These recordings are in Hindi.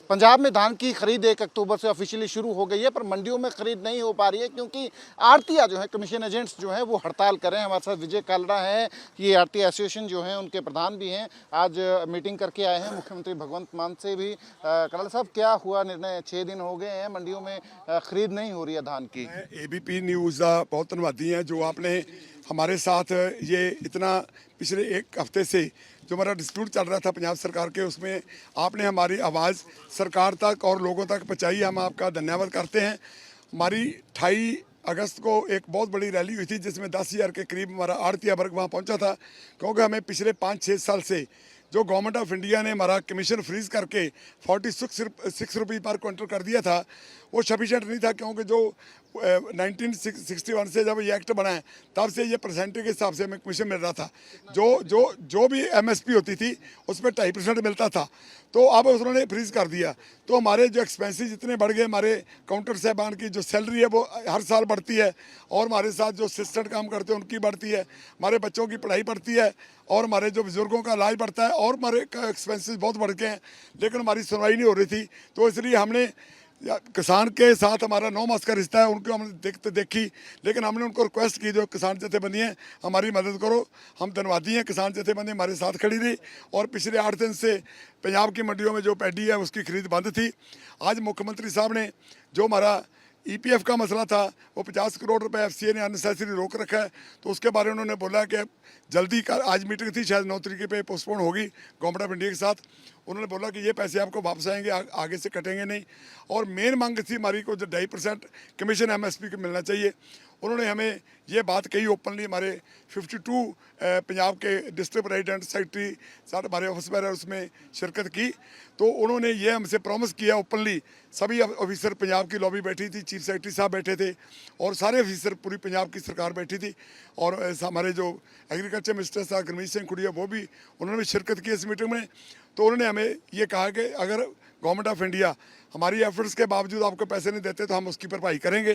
पंजाब में धान की खरीद 1 अक्टूबर से ऑफिशियली शुरू हो गई है, पर मंडियों में खरीद नहीं हो पा रही है क्योंकि आड़तिया जो है, कमीशन एजेंट्स जो हैं वो हड़ताल कर रहे हैं। हमारे साथ विजय कालरा हैं, ये आड़तिया एसोसिएशन जो है उनके प्रधान भी हैं। आज मीटिंग करके आए हैं मुख्यमंत्री भगवंत मान से भी। कालरा साहब, क्या हुआ निर्णय? 6 दिन हो गए हैं, मंडियों में खरीद नहीं हो रही है धान की। एबीपी न्यूज़ का बहुत धन्यवादी है जो आपने हमारे साथ ये इतना पिछले 1 हफ्ते से जो हमारा डिस्प्यूट चल रहा था पंजाब सरकार के, उसमें आपने हमारी आवाज़ सरकार तक और लोगों तक पहुँचाई। हम आपका धन्यवाद करते हैं। हमारी 28 अगस्त को एक बहुत बड़ी रैली हुई थी जिसमें 10,000 के करीब हमारा आड़तिया वर्ग वहाँ पहुँचा था, क्योंकि हमें पिछले 5-6 साल से जो गवर्नमेंट ऑफ इंडिया ने हमारा कमीशन फ्रीज करके 46 रुपये पर क्विंटल कर दिया था, वो सफिशेंट नहीं था। क्योंकि जो 1961 से जब ये एक्ट बना है तब से ये परसेंटेज के हिसाब से हमें कमीशन मिल रहा था। जो भी एमएसपी होती थी उसमें 2.5% मिलता था, तो अब उन्होंने फ्रीज कर दिया। तो हमारे जो एक्सपेंसेस इतने बढ़ गए, हमारे काउंटर साहबान की जो सैलरी है वो हर साल बढ़ती है, और हमारे साथ जो असिस्टेंट काम करते हैं उनकी बढ़ती है, हमारे बच्चों की पढ़ाई बढ़ती है, और हमारे जो बुजुर्गों का इलाज बढ़ता है, और हमारे एक्सपेंसेस बहुत बढ़ गए हैं, लेकिन हमारी सुनवाई नहीं हो रही थी। तो इसलिए हमने किसान के साथ हमारा 9 मास का रिश्ता है, उनको हमने देखी, लेकिन हमने उनको रिक्वेस्ट की जो किसान जथेबंदी हैं हमारी मदद करो। हम धन्यवादी हैं, किसान जथेबंदी हमारे साथ खड़ी रही, और पिछले 8 दिन से पंजाब की मंडियों में जो पैडी है उसकी खरीद बंद थी। आज मुख्यमंत्री साहब ने जो हमारा ईपीएफ का मसला था वो 50 करोड़ रुपए एफसीए ने अननेसेसरी रोक रखा है, तो उसके बारे में उन्होंने बोला कि जल्दी कर। आज मीटिंग थी, शायद 9 तारीख पे पोस्टपोन होगी गवर्नमेंट ऑफ इंडिया के साथ। उन्होंने बोला कि ये पैसे आपको वापस आएंगे, आगे से कटेंगे नहीं। और मेन मांग थी हमारी को जो 2.5% कमीशन एमएसपी को मिलना चाहिए। उन्होंने हमें ये बात कही ओपनली। हमारे 52 पंजाब के डिस्ट्रिक्ट प्रेसिडेंट सेक्रेटरी साथ हमारे ऑफिस में उसमें शिरकत की, तो उन्होंने ये हमसे प्रॉमिस किया ओपनली। सभी ऑफिसर, पंजाब की लॉबी बैठी थी, चीफ सेक्रेटरी साहब बैठे थे, और सारे ऑफिसर, पूरी पंजाब की सरकार बैठी थी, और हमारे जो एग्रीकल्चर मिनिस्टर साहब गुरमीत सिंह खुड़िया वो भी, उन्होंने भी शिरकत की इस मीटिंग में। तो उन्होंने हमें ये कहा कि अगर गवर्नमेंट ऑफ इंडिया हमारी एफर्ट्स के बावजूद आपको पैसे नहीं देते तो हम उसकी भरपाई करेंगे।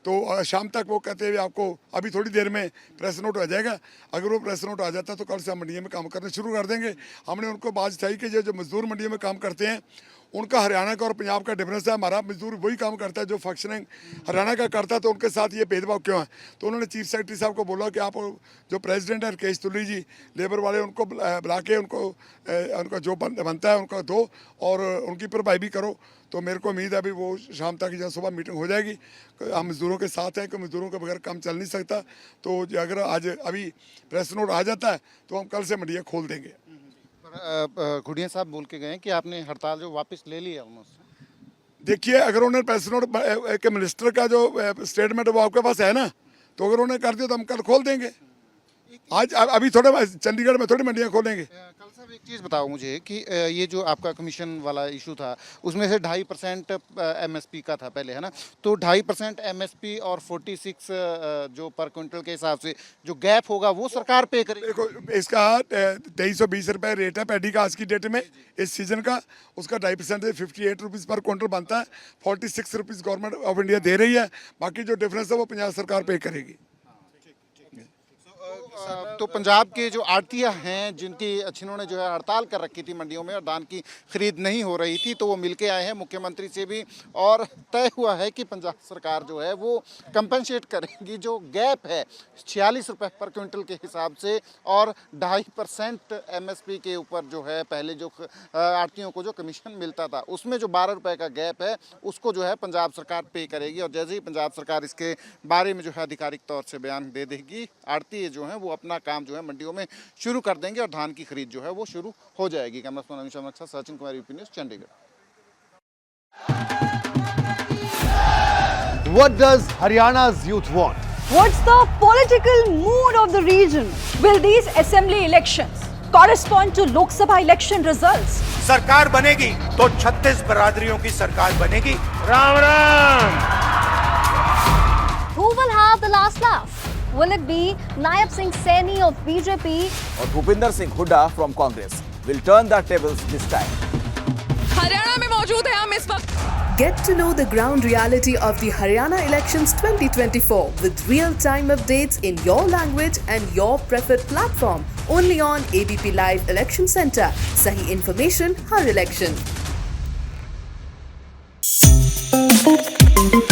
तो शाम तक वो कहते हुए आपको अभी थोड़ी देर में प्रेस नोट आ जाएगा, अगर वो प्रेस नोट आ जाता तो कल से हम मंडियों में काम करना शुरू कर देंगे। हमने उनको बात बताई कि जो मजदूर मंडियों में काम करते हैं उनका हरियाणा का और पंजाब का डिफरेंस है। हमारा मजदूर वही काम करता है जो फंक्शनिंग हरियाणा का करता है, तो उनके साथ ये भेदभाव क्यों है? तो उन्होंने चीफ सेक्रेटरी साहब को बोला कि आप जो प्रेसिडेंट है राकेश तुली जी, लेबर वाले, उनको बुला के उनका जो बनता है उनका दो, और उनकी भरपाई भी करो। तो मेरे को उम्मीद है अभी वो शाम तक या सुबह मीटिंग हो जाएगी। हम मजदूरों के साथ हैं कि मजदूरों के बगैर काम चल नहीं सकता। तो अगर आज अभी प्रेस नोट आ जाता है तो हम कल से मंडियाँ खोल देंगे। खुड़िया साहब बोल के गए कि आपने हड़ताल जो वापस ले लिया उनसे। देखिए, अगर उन्होंने प्रेस नोट के मिनिस्टर का जो स्टेटमेंट वो आपके पास है ना, तो अगर उन्होंने कर दिया तो हम कल खोल देंगे। आज अभी थोड़े चंडीगढ़ में थोड़ी मंडियाँ खोलेंगे। कल साहब एक चीज़ बताओ मुझे कि ये जो आपका कमीशन वाला इशू था उसमें से 2.5% एमएसपी का था पहले, है ना? तो 2.5% एमएसपी और 46 जो पर क्विंटल के हिसाब से जो गैप होगा वो सरकार पे करेगी। देखो, इसका 2320 रुपये रेट है पैडी का आज की डेट में, इस सीजन का। उसका 2.5% से 58 रुपीज़ पर क्विंटल बनता है। 46 रुपीज़ गवर्नमेंट ऑफ इंडिया दे रही है, बाकी जो डिफरेंस है वो पंजाब सरकार पे करेगी। तो पंजाब के जो आड़तिया हैं जिन्होंने जो है हड़ताल कर रखी थी मंडियों में और धान की खरीद नहीं हो रही थी, तो वो मिलके आए हैं मुख्यमंत्री से भी, और तय हुआ है कि पंजाब सरकार जो है वो कंपनसेट करेगी जो गैप है 46 रुपये पर क्विंटल के हिसाब से, और 2.5% एमएसपी के ऊपर जो है पहले जो आड़तियों को जो कमीशन मिलता था उसमें जो 12 रुपये का गैप है उसको जो है पंजाब सरकार पे करेगी। और जैसे ही पंजाब सरकार इसके बारे में जो है आधिकारिक तौर से बयान दे देगी, आड़ती जो है वो अपना काम जो है मंडियों में शुरू कर देंगे और धान की खरीद जो है वो शुरू हो जाएगी। कैमरामैन अमित शर्मा के साथ Sachin Kumar, UP news, Chandigarh. What does Haryana's youth want? What's the political mood of the region? Will these assembly elections correspond to Lok Sabha election results? सरकार बनेगी तो 36 बरादरियों की सरकार बनेगी। Ram Ram. Who will have the last laugh? Will it be Naib Singh Saini of BJP or Bhupinder Singh Hooda from Congress? Will turn the tables this time. Haryana में मौजूद है हम इस वक्त। Get to know the ground reality of the Haryana elections 2024 with real-time updates in your language and your preferred platform. Only on ABP Live Election Center. Sahi information, har election. News.